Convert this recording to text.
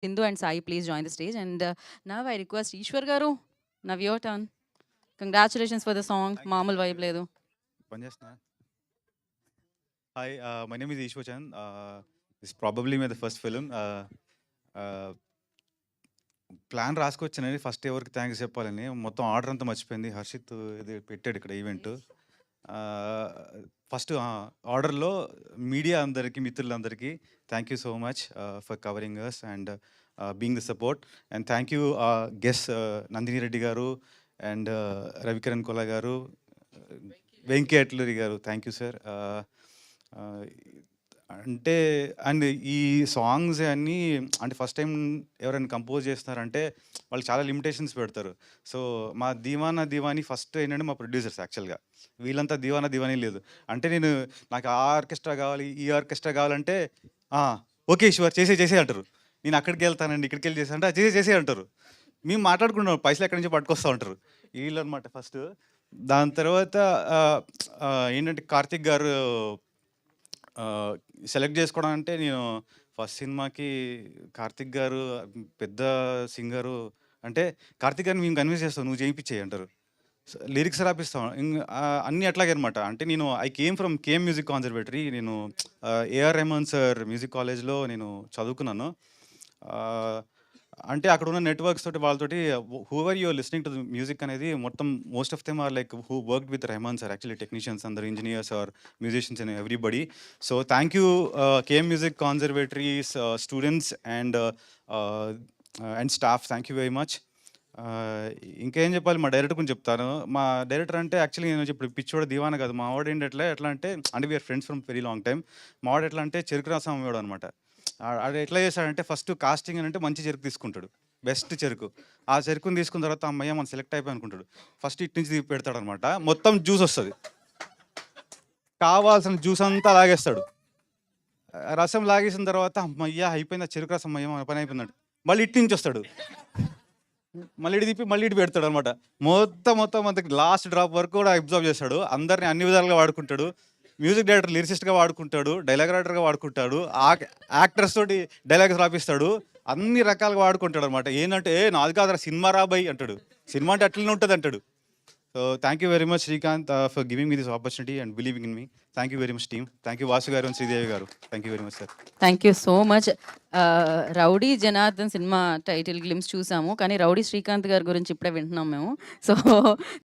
Sindhu and Sai, please join the stage. And now I request Ishwar Garu. Now your turn. Congratulations for the song. Thank you. Mamul vibe ledu. Panjasna. Hi, my name is Ishwar Chand. This is probably my first film. Plan రాసుకొచ్చానని first ఎవరికి thanks చెప్పాలని మొత్తం order అంతా మర్చిపోయింది. హర్షిత్ ఇది పెట్టాడు ఇక్కడ event. First ఆర్డర్లో మీడియా అందరికీ, మిత్రులందరికీ thank you so much for covering us and being the support. And thank you guest Nandini Reddy గారు అండ్ రవికిరణ్ కొల గారు, వెంకీ అట్లూరి గారు. Thank you sir. అంటే అండ్ ఈ సాంగ్స్ అన్నీ అంటే ఫస్ట్ టైం ఎవరైనా కంపోజ్ చేస్తున్నారంటే వాళ్ళు చాలా లిమిటేషన్స్ పెడతారు. సో మా దీవానా దివానీ ఫస్ట్ ఏంటంటే మా ప్రొడ్యూసర్స్ యాక్చువల్గా వీళ్ళంతా దీవానా దివానీ లేదు. అంటే నేను నాకు ఆ ఆర్కెస్ట్రా కావాలి, ఈ ఆర్కెస్ట్రా కావాలంటే ఓకే ఈశ్వర్ చేసే అంటారు. నేను అక్కడికి వెళ్తానండి, ఇక్కడికి వెళ్ళి చేసా అంటే చేసే అంటారు. మేము మాట్లాడుకుంటాం పైసలు ఎక్కడి నుంచి పట్టుకొస్తూ ఉంటారు వీళ్ళు అనమాట ఫస్ట్. దాని తర్వాత ఏంటంటే కార్తిక్ గారు సెలెక్ట్ చేసుకోవడం అంటే నేను ఫస్ట్ సినిమాకి కార్తిక్ గారు పెద్ద సింగరు అంటే కార్తిక్ గారిని మేము కన్విన్స్ చేస్తాం, నువ్వు చేయించేయి అంటారు. లిరిక్స్ రాపిస్తాం అన్నీ అట్లాగే అనమాట. అంటే నేను I came from KM music conservatory. నేను ఏఆర్ రెహమాన్ సార్ మ్యూజిక్ కాలేజ్లో నేను చదువుకున్నాను. అంటే అక్కడ ఉన్న నెట్వర్క్స్ తోటి వాళ్ళతోటి whoever you're listening to the music అనేది మొత్తం most of them are like who worked with Rahman sir actually. Technicians అందరు, engineers are musicians and everybody. So thank you KM music conservatories students and staff, thank you very much. ఇంకేం చెప్పాలి, మా director గురించి చెప్తాను. మా director అంటే actually నేను ఇప్పుడు పిచ్చోడ దీవాన కాదు. మా వాడు ఏంటంటే ఎట్లా అంటే we are friends from very long time. మా వాడు ఎట్లా అంటే చెరుకు రసం అమ్మేవాడు అనమాట. ఆడు ఎట్లా చేశాడంటే ఫస్ట్ కాస్టింగ్ అని అంటే మంచి చెరుకు తీసుకుంటాడు, బెస్ట్ చెరుకు. ఆ చెరుకుని తీసుకున్న తర్వాత అమ్మయ్య మనం సెలెక్ట్ అయిపోయి అనుకుంటాడు. ఫస్ట్ ఇటు నుంచి పెడతాడు అనమాట, మొత్తం జ్యూస్ వస్తుంది, కావాల్సిన జ్యూస్ అంతా లాగేస్తాడు. రసం లాగేసిన తర్వాత అమ్మయ్య అయిపోయింది ఆ చెరుకు రసం, అమ్మయ్య మన పని అయిపోయిందంట. మళ్ళీ ఇటు నుంచి వస్తాడు, మళ్ళీ ఇటు తిప్పి మళ్ళీ ఇటు పెడతాడు అనమాట. మొత్తం అంత లాస్ట్ డ్రాప్ వరకు కూడా అబ్జర్వ్ చేస్తాడు. అందరిని అన్ని విధాలుగా వాడుకుంటాడు. మ్యూజిక్ డైరెక్టర్ లిరిసిస్ట్గా వాడుకుంటాడు, డైలాగ్ రైటర్గా వాడుకుంటాడు, యాక్టర్స్ తోటి డైలాగ్స్ రాపిస్తాడు, అన్ని రకాలుగా వాడుకుంటాడు అనమాట. ఏంటంటే నాది కాదు సినిమా రాబాయి అంటాడు, సినిమా అంటే అట్లనే ఉంటుంది అంటాడు. So thank you very much Srikanth for giving me this opportunity and believing in me. Thank you very much team. Thank you Vasu గారు అండ్ శ్రీదేవి గారు. Thank you very much sir. Thank you so much. Rowdy Janardhan cinema title glimpse చూసాము, కానీ rowdy Srikanth గారి గురించి ఇప్పుడే వింటున్నాం మేము. So